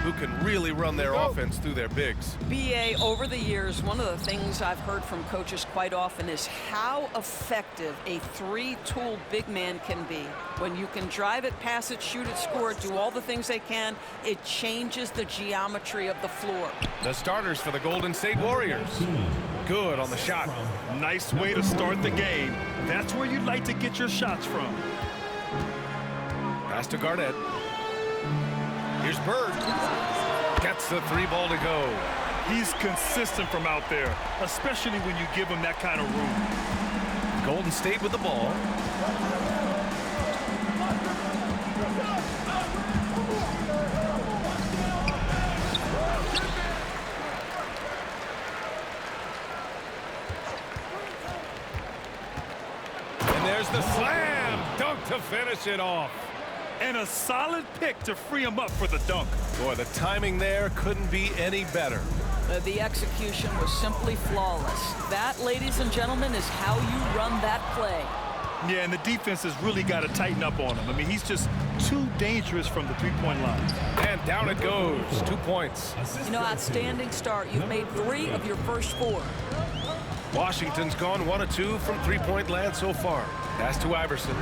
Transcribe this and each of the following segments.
who can really run their offense through their bigs. BA, over the years, one of the things I've heard from coaches quite often is how effective a three-tool big man can be. When you can drive it, pass it, shoot it, score it, do all the things they can, it changes the geometry of the floor. The starters for the Golden State Warriors. Good on the shot. Nice way to start the game. That's where you'd like to get your shots from. Pass to Garnett. Here's Bird. Gets the three ball to go. He's consistent from out there, especially when you give him that kind of room. Golden State with the ball. And there's the slam dunk to finish it off. And a solid pick to free him up for the dunk. Boy, the timing there couldn't be any better. The execution was simply flawless. That, ladies and gentlemen, is how you run that play. Yeah, and the defense has really got to tighten up on him. I mean, he's just too dangerous from the three-point line. And down it goes. 2 points. You know, outstanding start. You've made 3 of your first 4. Washington's gone 1 of 2 from three-point land so far. Pass to Iverson.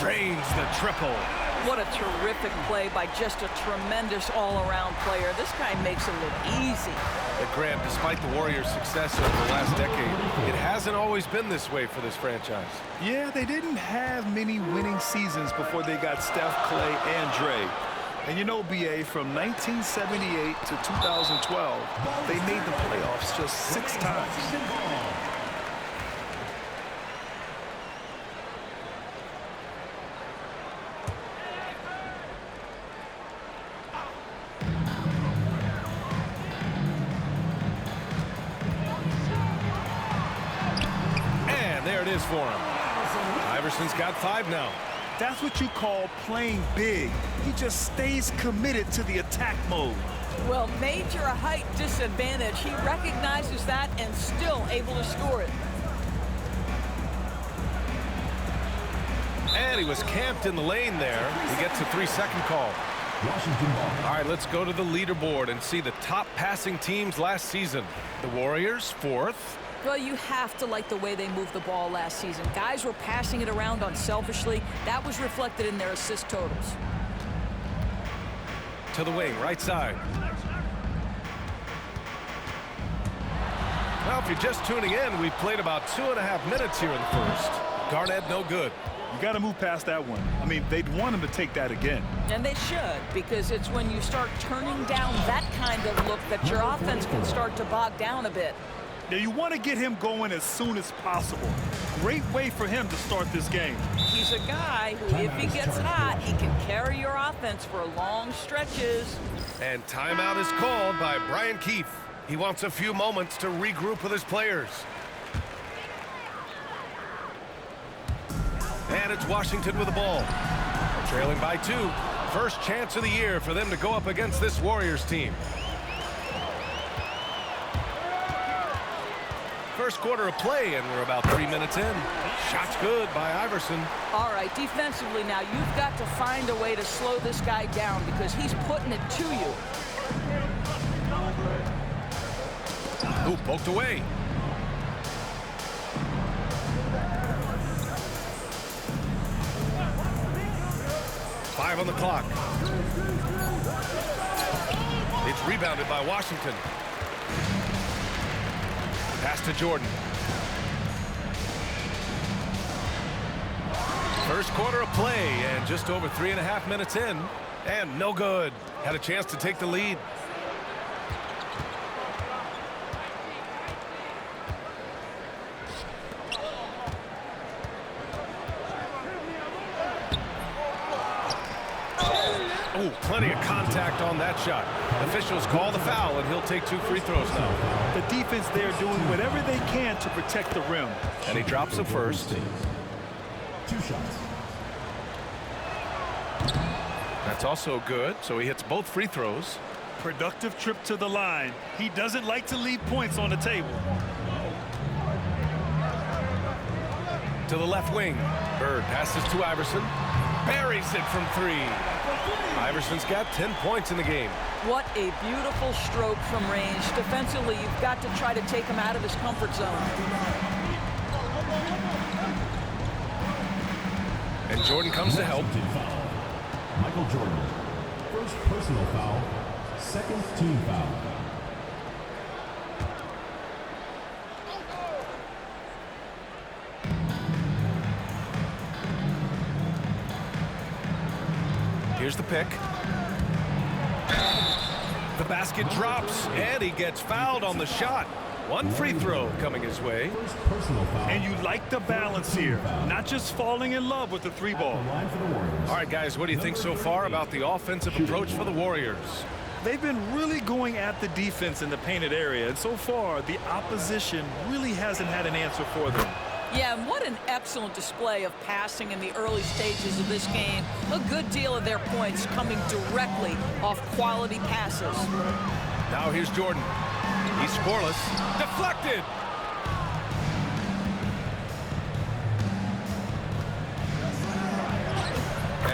Drains the triple. What a terrific play by just a tremendous all-around player. This guy makes it look easy. But Graham, despite the Warriors' success over the last decade, it hasn't always been this way for this franchise. Yeah, they didn't have many winning seasons before they got Steph, Clay, and Dre. And you know, BA, from 1978 to 2012, they made the playoffs just 6 times. There it is for him. Iverson's got 5 now. That's what you call playing big. He just stays committed to the attack mode. Well, major height disadvantage. He recognizes that and still able to score it. And he was camped in the lane there. He gets a 3-second call. All right, let's go to the leaderboard and see the top passing teams last season. The Warriors, 4th. Well, you have to like the way they moved the ball last season. Guys were passing it around unselfishly. That was reflected in their assist totals. To the wing, right side. Well, if you're just tuning in, we've played about 2.5 minutes here in the first. Garnett, no good. You got to move past that one. I mean, they'd want him to take that again. And they should, because it's when you start turning down that kind of look that your offense can start to bog down a bit. Now, you want to get him going as soon as possible. Great way for him to start this game. He's a guy who, if he gets hot, he can carry your offense for long stretches. And timeout is called by Brian Keefe. He wants a few moments to regroup with his players. And it's Washington with the ball. Trailing by 2. First chance of the year for them to go up against this Warriors team. First quarter of play, and we're about 3 minutes in. Shot's good by Iverson. All right, defensively now, you've got to find a way to slow this guy down because he's putting it to you. Ooh, poked away. Five on the clock. It's rebounded by Washington. Pass to Jordan. First quarter of play, and just over 3.5 minutes in, and no good. Had a chance to take the lead. Oh, plenty of contact on that shot. Officials call the foul, and he'll take 2 free throws now. The defense there doing whatever they can to protect the rim. And he drops the first. 2 shots. That's also good, so he hits both free throws. Productive trip to the line. He doesn't like to leave points on the table. To the left wing. Bird passes to Iverson. buries it from 3. Iverson's got 10 points in the game. What a beautiful stroke from range. Defensively, you've got to try to take him out of his comfort zone. And Jordan comes to help. Michael Jordan. First personal foul. Second team foul. Here's the pick. The basket drops, and he gets fouled on the shot. 1 free throw coming his way. And you like the balance here, not just falling in love with the 3-ball. All right, guys, what do you think so far about the offensive approach for the Warriors? They've been really going at the defense in the painted area, and so far the opposition really hasn't had an answer for them. Yeah, and what an excellent display of passing in the early stages of this game. A good deal of their points coming directly off quality passes. Now here's Jordan. He's scoreless. Deflected.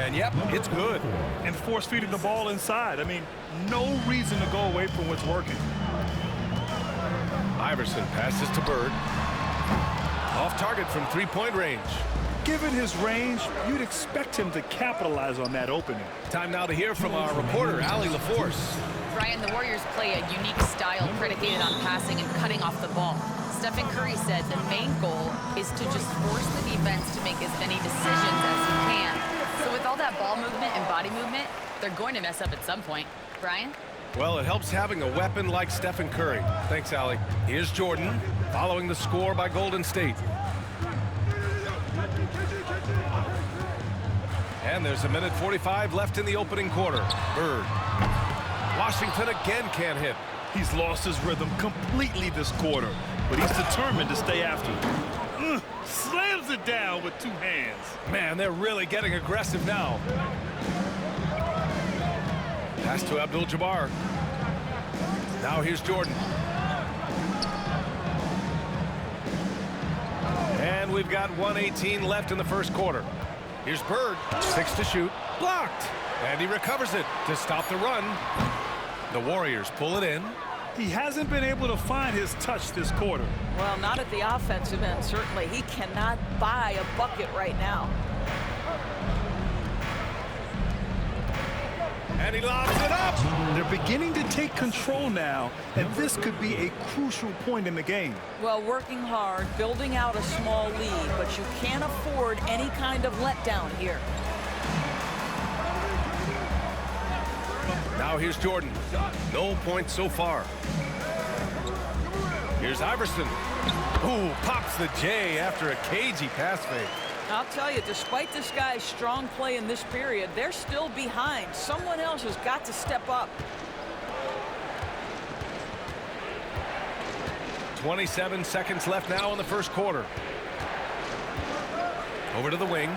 And yep, it's good. And force feeding the ball inside. I mean, no reason to go away from what's working. Iverson passes to Bird. Off target from 3-point range. Given his range, you'd expect him to capitalize on that opening. Time now to hear from our reporter, Allie LaForce. Brian, the Warriors play a unique style predicated on passing and cutting off the ball. Stephen Curry said the main goal is to just force the defense to make as many decisions as he can. So with all that ball movement and body movement, they're going to mess up at some point. Brian? Well, it helps having a weapon like Stephen Curry. Thanks, Allie. Here's Jordan, following the score by Golden State. And there's 1:45 left in the opening quarter. Bird. Washington again can't hit. He's lost his rhythm completely this quarter, but he's determined to stay after it. Slams it down with 2 hands. Man, they're really getting aggressive now. Pass to Abdul-Jabbar. Now here's Jordan. And we've got 1:18 left in the first quarter. Here's Bird. 6 to shoot. Blocked. And he recovers it to stop the run. The Warriors pull it in. He hasn't been able to find his touch this quarter. Well, not at the offensive end, certainly. He cannot buy a bucket right now. And he lobs it up. They're beginning to take control now, and this could be a crucial point in the game. Well, working hard, building out a small lead, but you can't afford any kind of letdown here. Now here's Jordan. No points so far. Here's Iverson. Ooh, pops the J after a cagey pass fake. I'll tell you, despite this guy's strong play in this period, they're still behind. Someone else has got to step up. 27 seconds left now in the first quarter. Over to the wing.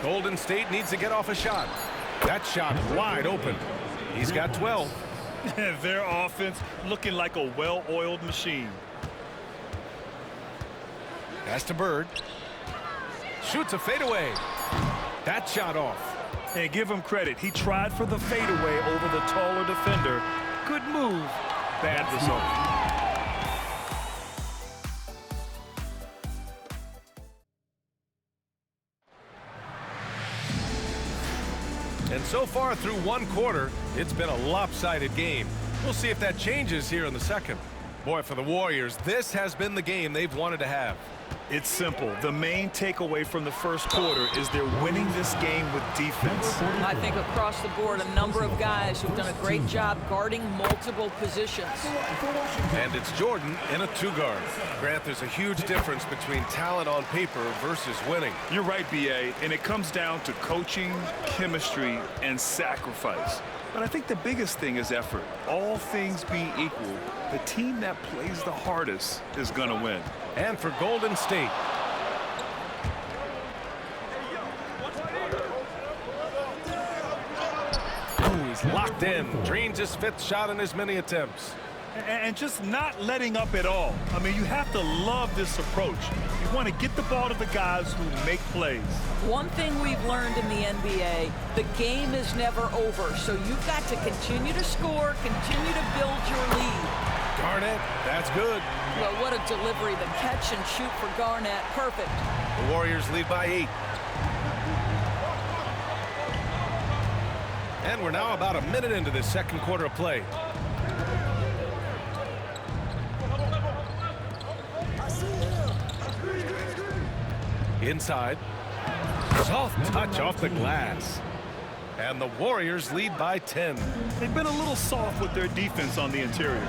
Golden State needs to get off a shot. That shot wide open. He's got 12. Their offense looking like a well-oiled machine. Pass to Bird. Shoots a fadeaway. That shot off. And give him credit. He tried for the fadeaway over the taller defender. Good move. Bad result. And so far through one quarter, it's been a lopsided game. We'll see if that changes here in the second. Boy, for the Warriors, this has been the game they've wanted to have. It's simple. The main takeaway from the first quarter is they're winning this game with defense. I think across the board, a number of guys who've done a great job guarding multiple positions. And it's Jordan in a 2-guard. Grant, there's a huge difference between talent on paper versus winning. You're right, B.A., and it comes down to coaching, chemistry, and sacrifice. But I think the biggest thing is effort. All things being equal, the team that plays the hardest is going to win. And for Golden State, he's locked in. Drains his 5th shot in as many attempts. and just not letting up at all. I mean, you have to love this approach. You want to get the ball to the guys who make plays. One thing we've learned in the NBA, the game is never over, so you've got to continue to score, continue to build your lead. Garnett, that's good. Well, what a delivery. The catch and shoot for Garnett. Perfect. The Warriors lead by 8. And we're now about a minute into this second quarter of play. Inside. Soft touch off the glass. And the Warriors lead by 10. They've been a little soft with their defense on the interior.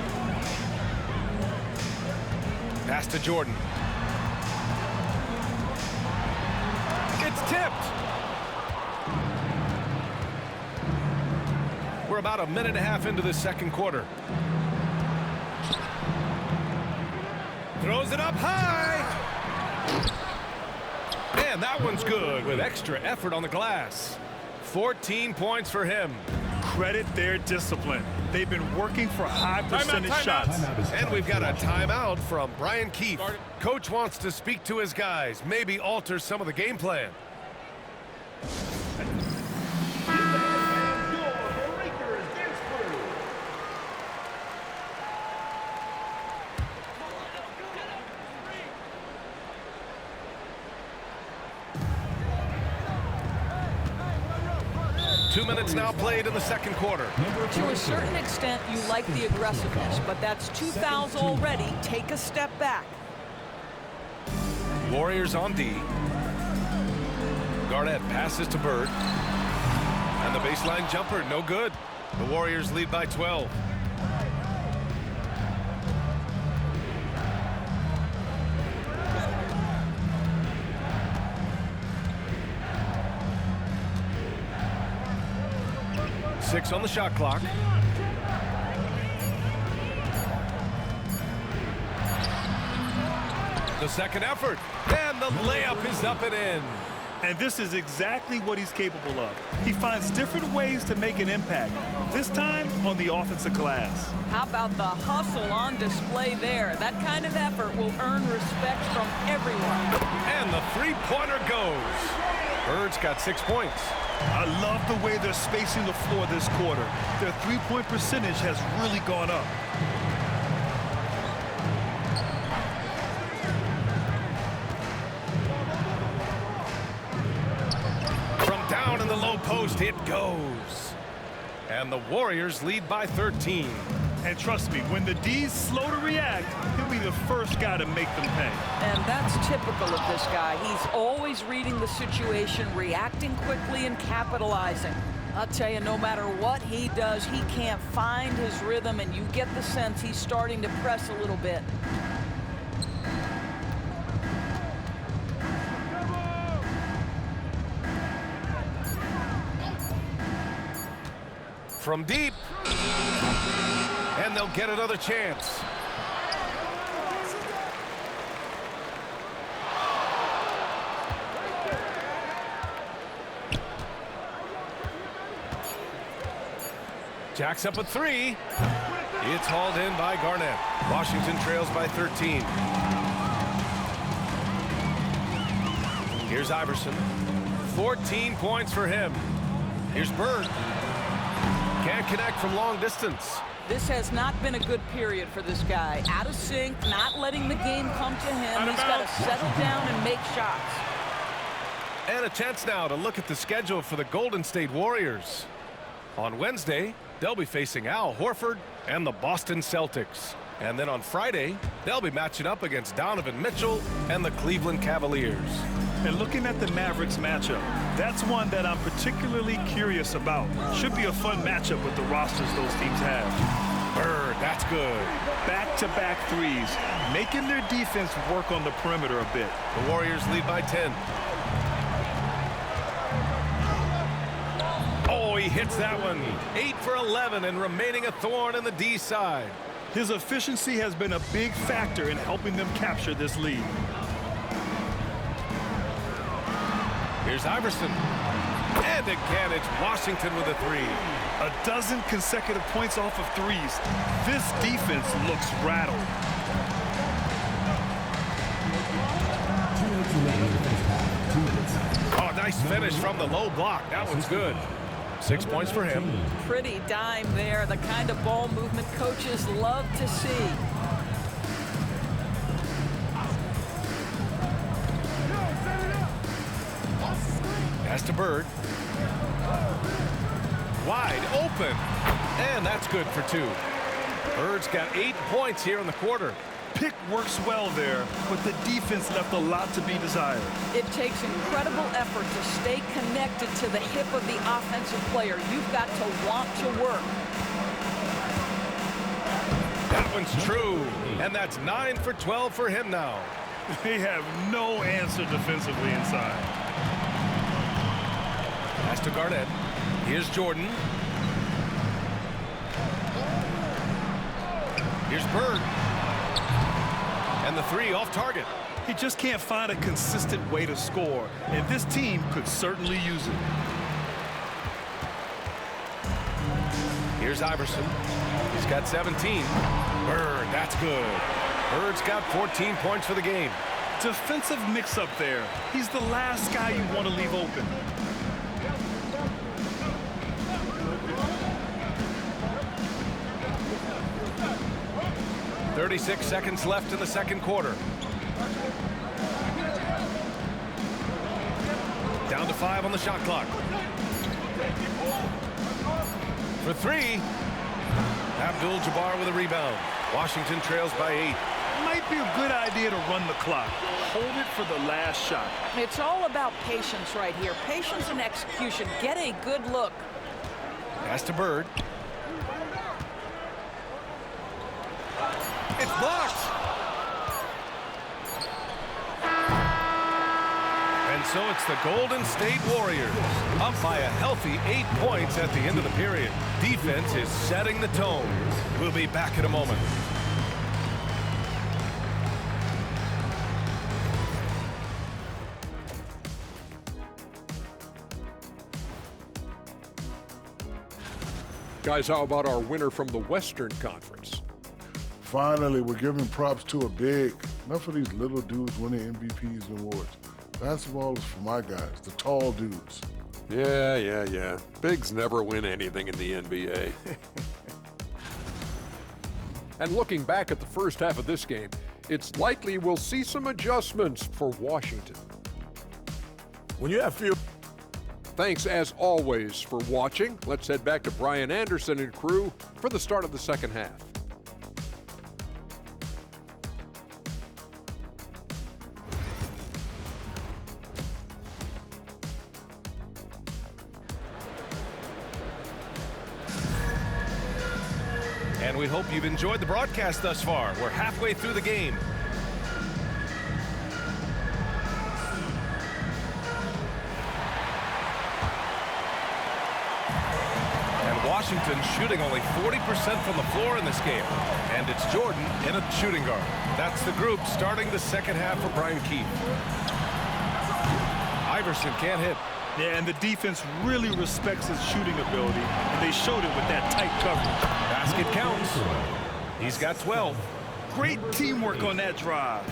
Pass to Jordan. It's tipped. We're about a minute and a half into the second quarter. Throws it up high. And that one's good with extra effort on the glass. 14 points for him. Credit their discipline. They've been working for high percentage shots. And we've got a timeout from Brian Keefe. Coach wants to speak to his guys, maybe alter some of the game plan. 2 minutes now played in the second quarter. To a certain extent, you like the aggressiveness, but that's 2 fouls already. Take a step back. Warriors on D. Garnett passes to Bird. And the baseline jumper, no good. The Warriors lead by 12. Six on the shot clock. The second effort, and the layup is up and in. And this is exactly what he's capable of. He finds different ways to make an impact, this time on the offensive glass. How about the hustle on display there? That kind of effort will earn respect from everyone. And the three-pointer goes. Bird's got 6 points. I love the way they're spacing the floor this quarter. Their three-point percentage has really gone up. From down in the low post, it goes. And the Warriors lead by 13. And trust me, when the D's slow to react, he'll be the first guy to make them pay. And that's typical of this guy. He's always reading the situation, reacting quickly and capitalizing. I'll tell you, no matter what he does, he can't find his rhythm, and you get the sense he's starting to press a little bit. From deep. And they'll get another chance. Jacks up a three. It's hauled in by Garnett. Washington trails by 13. Here's Iverson. 14 points for him. Here's Bird. Can't connect from long distance. This has not been a good period for this guy. Out of sync, not letting the game come to him. He's got to settle down and make shots. And a chance now to look at the schedule for the Golden State Warriors. On Wednesday, they'll be facing Al Horford and the Boston Celtics. And then on Friday, they'll be matching up against Donovan Mitchell and the Cleveland Cavaliers. And looking at the Mavericks matchup, that's one that I'm particularly curious about. Should be a fun matchup with the rosters those teams have. Bird, that's good. Back-to-back threes, making their defense work on the perimeter a bit. The Warriors lead by 10. Oh, he hits that one. 8 for 11 and remaining a thorn in the D side. His efficiency has been a big factor in helping them capture this lead. Here's Iverson. And again, it's Washington with a three. A dozen consecutive points off of threes. This defense looks rattled. 2 minutes remaining in the first half. 2 minutes. Oh, nice finish from the low block. That one's good. 6 points for him. Pretty dime there. The kind of ball movement coaches love to see. Pass to Bird. Wide open. And that's good for 2. Bird's got 8 points here in the quarter. Pick works well there, but the defense left a lot to be desired. It takes incredible effort to stay connected to the hip of the offensive player. You've got to want to work. That one's true. And that's 9 for 12 for him now. They have no answer defensively inside. Pass to Garnett. Here's Jordan. Here's Bird. And the three off target. He just can't find a consistent way to score, and this team could certainly use it. Here's Iverson. He's got 17. Bird, that's good. Bird's got 14 points for the game. Defensive mix-up there. He's the last guy you want to leave open. .36 seconds left in the second quarter. Down to 5 on the shot clock. For 3. Abdul-Jabbar with a rebound. Washington trails by 8. Might be a good idea to run the clock. Hold it for the last shot. It's all about patience right here. Patience and execution. Get a good look. Pass to Bird. It's blocked. And so it's the Golden State Warriors up by a healthy 8 points at the end of the period. Defense is setting the tone. We'll be back in a moment. Guys, how about our winner from the Western Conference? Finally, we're giving props to a big. Enough of these little dudes winning MVPs and awards. Basketball is for my guys, the tall dudes. Yeah. Bigs never win anything in the NBA. And looking back at the first half of this game, it's likely we'll see some adjustments for Washington. When you have few. Thanks, as always, for watching. Let's head back to Brian Anderson and crew for the start of the second half. And we hope you've enjoyed the broadcast thus far. We're halfway through the game. Washington shooting only 40% from the floor in this game. And it's Jordan in a shooting guard. That's the group starting the second half for Brian Keefe. Iverson can't hit. Yeah, and the defense really respects his shooting ability, and they showed it with that tight coverage. Basket counts. He's got 12. Great teamwork on that drive,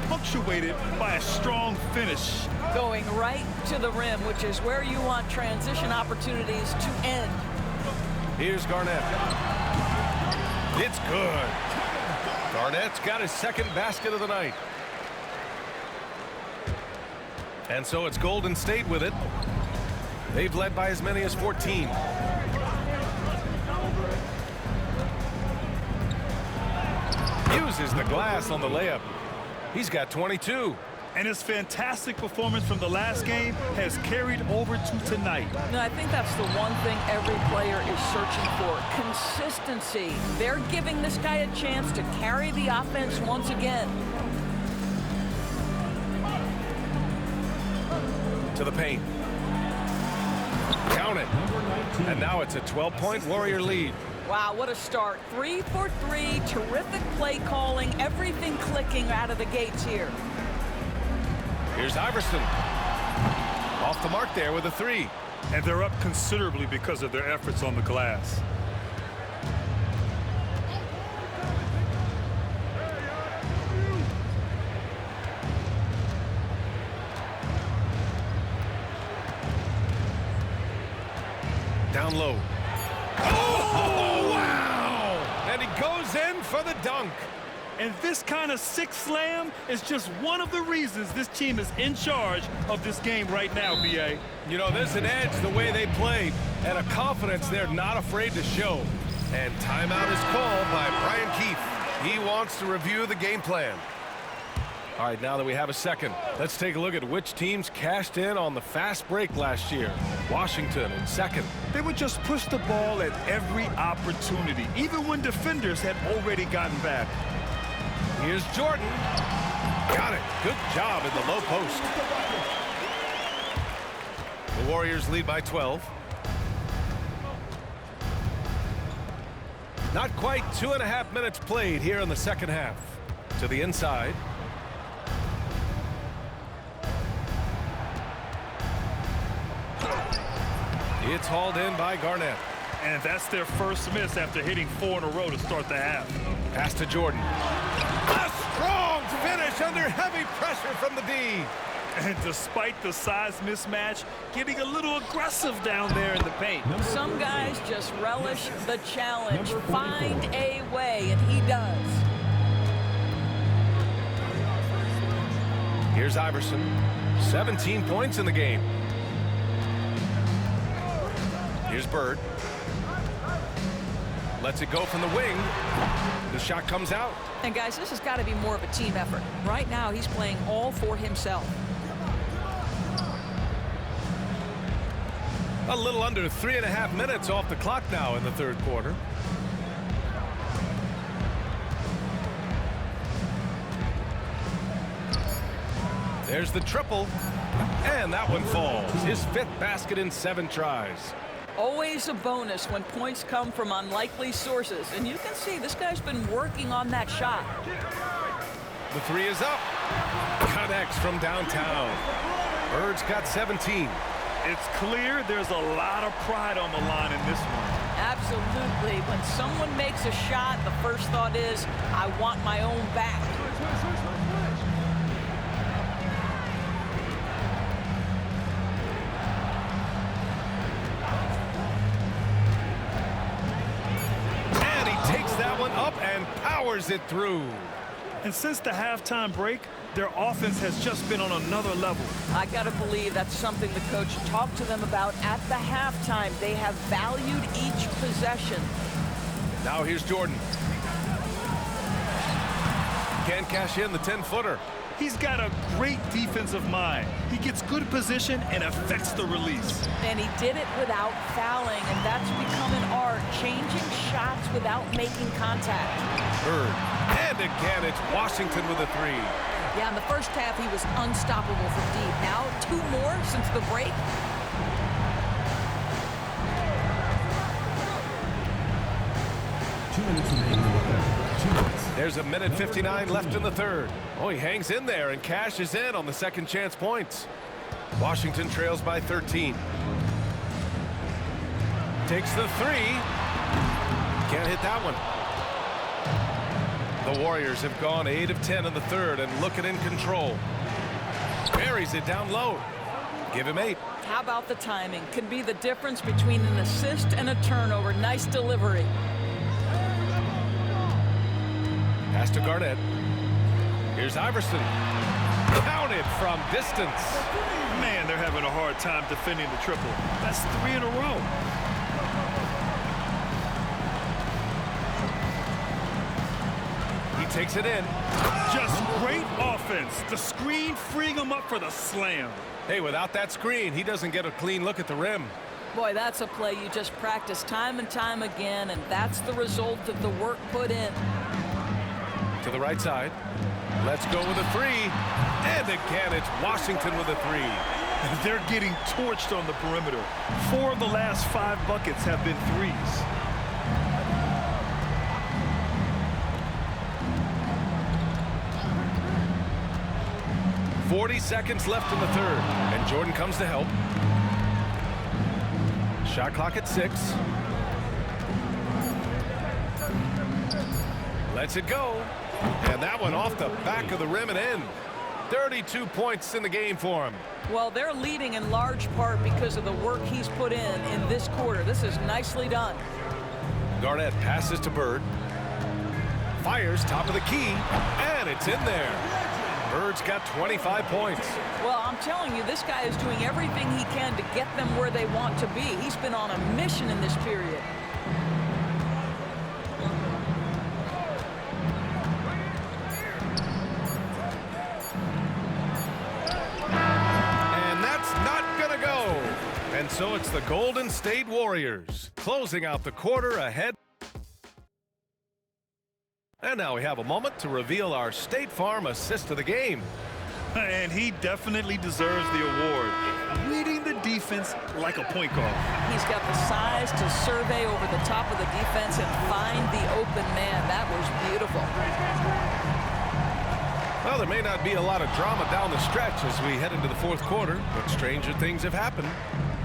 punctuated by a strong finish. Going right to the rim, which is where you want transition opportunities to end. Here's Garnett. It's good. Garnett's got his second basket of the night. And so it's Golden State with it. They've led by as many as 14. Uses the glass on the layup. He's got 22. And his fantastic performance from the last game has carried over to tonight. No, I think that's the one thing every player is searching for. Consistency. They're giving this guy a chance to carry the offense once again. To the paint. Count it. And now it's a 12-point Warrior lead. Wow, what a start. 3 for 3. Terrific play calling. Everything clicking out of the gates here. Here's Iverson. Off the mark there with a 3. And they're up considerably because of their efforts on the glass. Down low. Oh, wow! And he goes in for the dunk. And this kind of sick slam is just one of the reasons this team is in charge of this game right now, B.A. You know, there's an edge the way they played and a confidence they're not afraid to show. And timeout is called by Brian Keefe. He wants to review the game plan. All right, now that we have a second, let's take a look at which teams cashed in on the fast break last year. Washington in second. They would just push the ball at every opportunity, even when defenders had already gotten back. Here's Jordan. Got it. Good job in the low post. The Warriors lead by 12. Not quite 2.5 minutes played here in the second half. To the inside. It's hauled in by Garnett. And that's their first miss after hitting 4 in a row to start the half. Pass to Jordan. A strong finish under heavy pressure from the D. And despite the size mismatch, getting a little aggressive down there in the paint. Some guys just relish the challenge. Find a way, and he does. Here's Iverson. 17 points in the game. Here's Bird. Lets it go from the wing. The shot comes out. And guys, this has got to be more of a team effort. Right now, he's playing all for himself. A little under 3.5 minutes off the clock now in the third quarter. There's the triple. And that one falls. His 5th basket in 7 tries. Always a bonus when points come from unlikely sources. And you can see this guy's been working on that shot. The 3 is up. Connects from downtown. Bird's got 17. It's clear there's a lot of pride on the line in this one. Absolutely. When someone makes a shot, the first thought is, I want my own back. And powers it through. And since the halftime break, their offense has just been on another level. I got to believe that's something the coach talked to them about at the halftime. They have valued each possession. Now here's Jordan. Can't cash in the 10-footer. He's got a great defensive mind. He gets good position and affects the release. And he did it without fouling, and that's become an art, changing shots without making contact. Bird. And again, it's Washington with a 3. Yeah, in the first half, he was unstoppable from deep. Now, 2 more since the break. There's a minute 59 left in the third. Oh, he hangs in there and cashes in on the second chance points. Washington trails by 13. Takes the 3. Can't hit that one. The Warriors have gone 8 of 10 in the third and looking in control. Buries it down low. Give him 8. How about the timing? Can be the difference between an assist and a turnover. Nice delivery. Pass to Garnett. Here's Iverson. Counted from distance. Man, they're having a hard time defending the triple. That's 3 in a row. He takes it in. Just great offense. The screen freeing him up for the slam. Hey, without that screen, he doesn't get a clean look at the rim. Boy, that's a play you just practice time and time again, and that's the result of the work put in. To the right side. Let's go with a 3. And again, it's Washington with a 3. They're getting torched on the perimeter. 4 of the last 5 buckets have been 3s. 40 seconds left in the third, and Jordan comes to help. Shot clock at 6. Lets it go, and that one off the back of the rim and in. 32 points in the game for him. Well, they're leading in large part because of the work he's put in this quarter. This is nicely done. Garnett passes to Bird. Fires top of the key, and it's in there. Bird's got 25 points. Well, I'm telling you, this guy is doing everything he can to get them where they want to be. He's been on a mission in this period. And that's not gonna go. And so it's the Golden State Warriors closing out the quarter ahead. And now we have a moment to reveal our State Farm assist of the game. And he definitely deserves the award. Reading the defense like a point guard. He's got the size to survey over the top of the defense and find the open man. That was beautiful. Well, there may not be a lot of drama down the stretch as we head into the fourth quarter, but stranger things have happened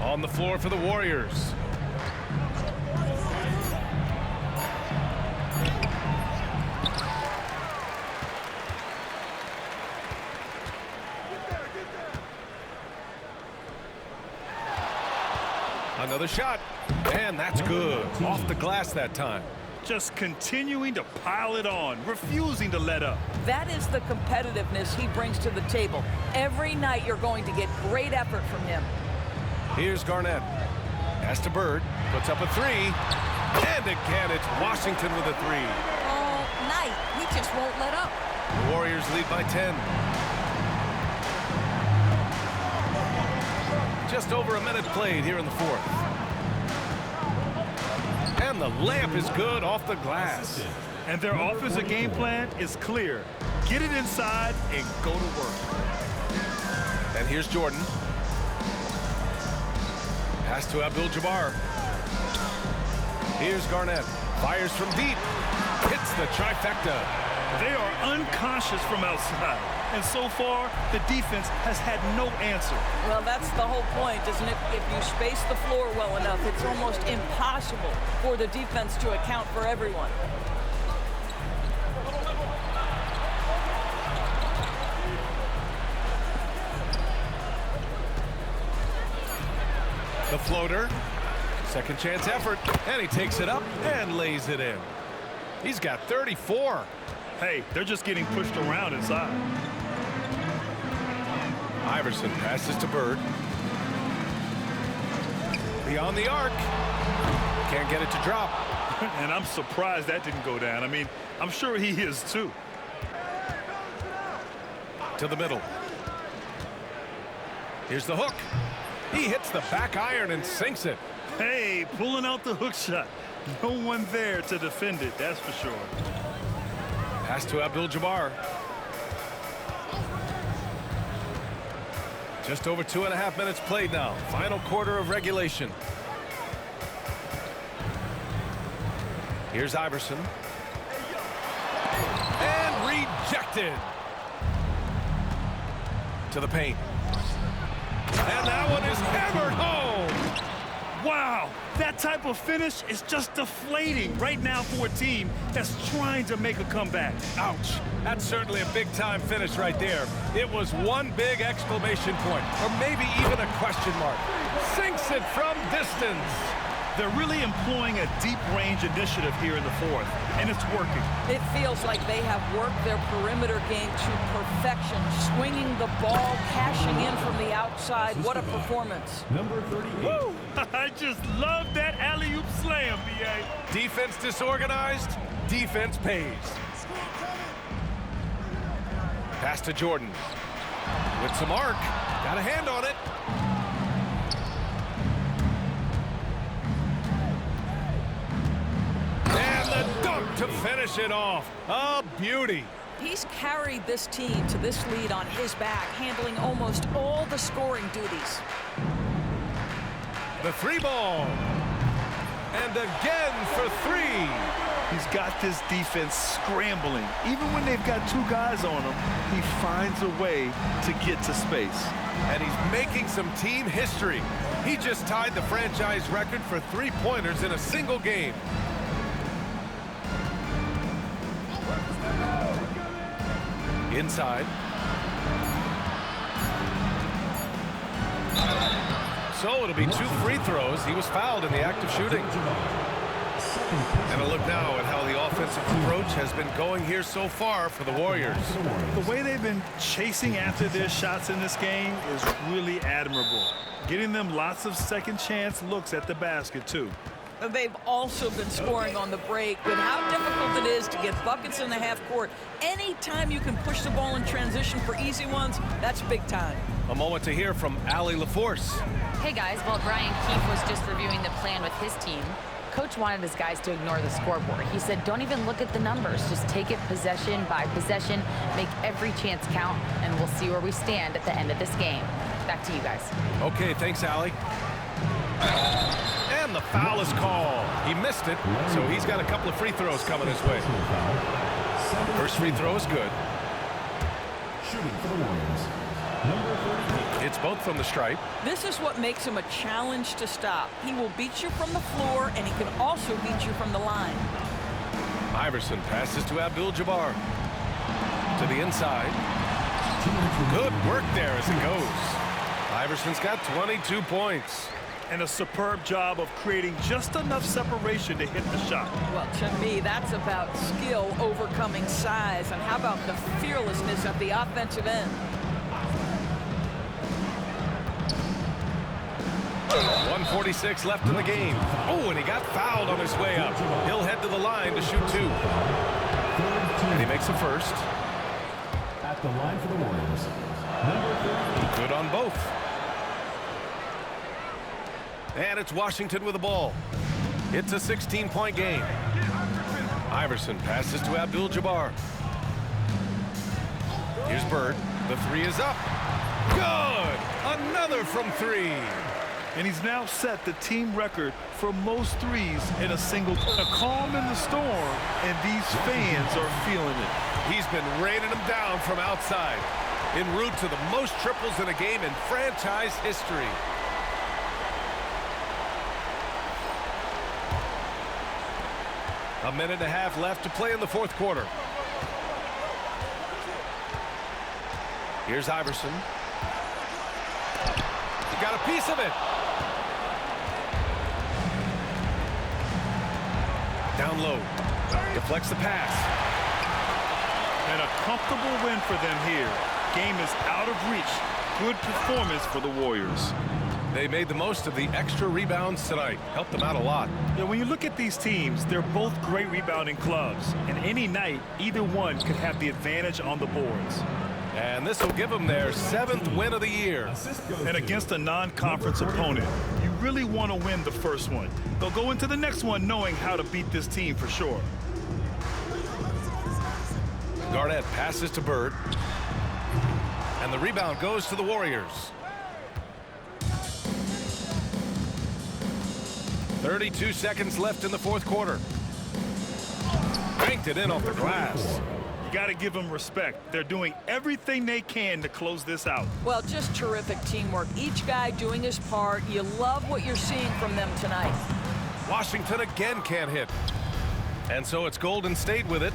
on the floor for the Warriors. Another shot, and that's good. Off the glass that time. Just continuing to pile it on, refusing to let up. That is the competitiveness he brings to the table. Every night you're going to get great effort from him. Here's Garnett. Pass to Bird. Puts up a 3. And again, it's Washington with a 3. All night. He just won't let up. The Warriors lead by 10. Just over a minute played here in the fourth. And the layup is good off the glass. And their offensive game plan is clear. Get it inside and go to work. And here's Jordan. Pass to Abdul-Jabbar. Here's Garnett. Fires from deep. Hits the trifecta. They are unconscious from outside. And so far, the defense has had no answer. Well, that's the whole point, isn't it? If you space the floor well enough, it's almost impossible for the defense to account for everyone. The floater. Second chance effort. And he takes it up and lays it in. He's got 34. Hey, they're just getting pushed around inside. Iverson passes to Bird. Beyond the arc. Can't get it to drop. And I'm surprised that didn't go down. I mean, I'm sure he is too. To the middle. Here's the hook. He hits the back iron and sinks it. Hey, pulling out the hook shot. No one there to defend it, that's for sure. Pass to Abdul-Jabbar. Just over 2.5 minutes played now. Final quarter of regulation. Here's Iverson. And rejected. To the paint. And that one is hammered home. Wow, that type of finish is just deflating right now for a team that's trying to make a comeback. Ouch. That's certainly a big-time finish right there. It was one big exclamation point, or maybe even a question mark. Sinks it from distance. They're really employing a deep-range initiative here in the fourth, and it's working. It feels like they have worked their perimeter game to perfection, swinging the ball, cashing in from the outside. What a performance. Number 38. Woo! I just love that alley-oop slam, B.A. Defense disorganized, defense pays. Pass to Jordan. With some arc, got a hand on it. And the dunk to finish it off. A beauty. He's carried this team to this lead on his back, handling almost all the scoring duties. The 3 ball. And again for three. He's got this defense scrambling. Even when they've got two guys on him, he finds a way to get to space. And he's making some team history. He just tied the franchise record for three-pointers in a single game. Inside. So it'll be 2 free throws. He was fouled in the act of shooting. And a look now at how the offensive approach has been going here so far for the Warriors. The way they've been chasing after their shots in this game is really admirable. Getting them lots of second chance looks at the basket, too. They've also been scoring on the break. With how difficult it is to get buckets in the half court, anytime you can push the ball in transition for easy ones, that's big time. A moment to hear from Allie LaForce. Hey guys, while Brian Keefe was just reviewing the plan with his team, Coach wanted his guys to ignore the scoreboard. He said, don't even look at the numbers. Just take it possession by possession, make every chance count, and we'll see where we stand at the end of this game. Back to you guys. Okay, thanks, Allie. And the foul is called. He missed it, so he's got a couple of free throws coming his way. First free throw is good. Shooting for the Warriors, number 38. It's both from the stripe. This is what makes him a challenge to stop. He will beat you from the floor, and he can also beat you from the line. Iverson passes to Abdul-Jabbar. To the inside. Good work there as it goes. Iverson's got 22 points. And a superb job of creating just enough separation to hit the shot. Well, to me, that's about skill overcoming size. And how about the fearlessness at the offensive end? 1:46 left in the game. Oh, and he got fouled on his way up. He'll head to the line to shoot 2. And he makes a first. At the line for the Warriors, number 38. Good on both. And it's Washington with the ball. It's a 16-point game. Iverson passes to Abdul-Jabbar. Here's Bird. The 3 is up. Good! Another from 3. And he's now set the team record for most threes in a single. A calm in the storm, and these fans are feeling it. He's been raining them down from outside. En route to the most triples in a game in franchise history. A minute and a half left to play in the fourth quarter. Here's Iverson. He got a piece of it. Down low. Deflects the pass. And a comfortable win for them here. Game is out of reach. Good performance for the Warriors. They made the most of the extra rebounds tonight. Helped them out a lot. Yeah, when you look at these teams, they're both great rebounding clubs. And any night, either one could have the advantage on the boards. And this will give them their 7th win of the year. And against a non-conference opponent, you really want to win the first one. They'll go into the next one knowing how to beat this team for sure. Garnett passes to Bird. And the rebound goes to the Warriors. 32 seconds left in the fourth quarter. Banked it in off the glass. You got to give them respect. They're doing everything they can to close this out. Well, just terrific teamwork. Each guy doing his part. You love what you're seeing from them tonight. Washington again can't hit. And so it's Golden State with it.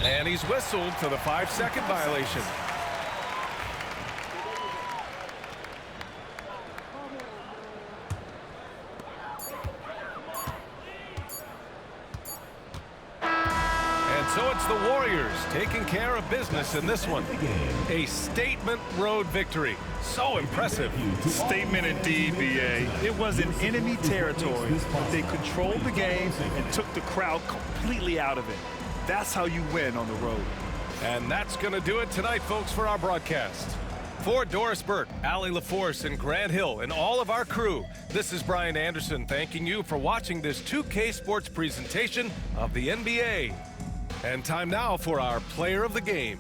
And he's whistled for the 5-second violation. And so it's the Warriors taking care of business in this one. A statement road victory. So impressive. Statement indeed, BA. It was in enemy territory, but they controlled the game and took the crowd completely out of it. That's how you win on the road. And that's going to do it tonight, folks, for our broadcast. For Doris Burke, Allie LaForce, and Grant Hill, and all of our crew, this is Brian Anderson thanking you for watching this 2K Sports presentation of the NBA. And time now for our player of the game.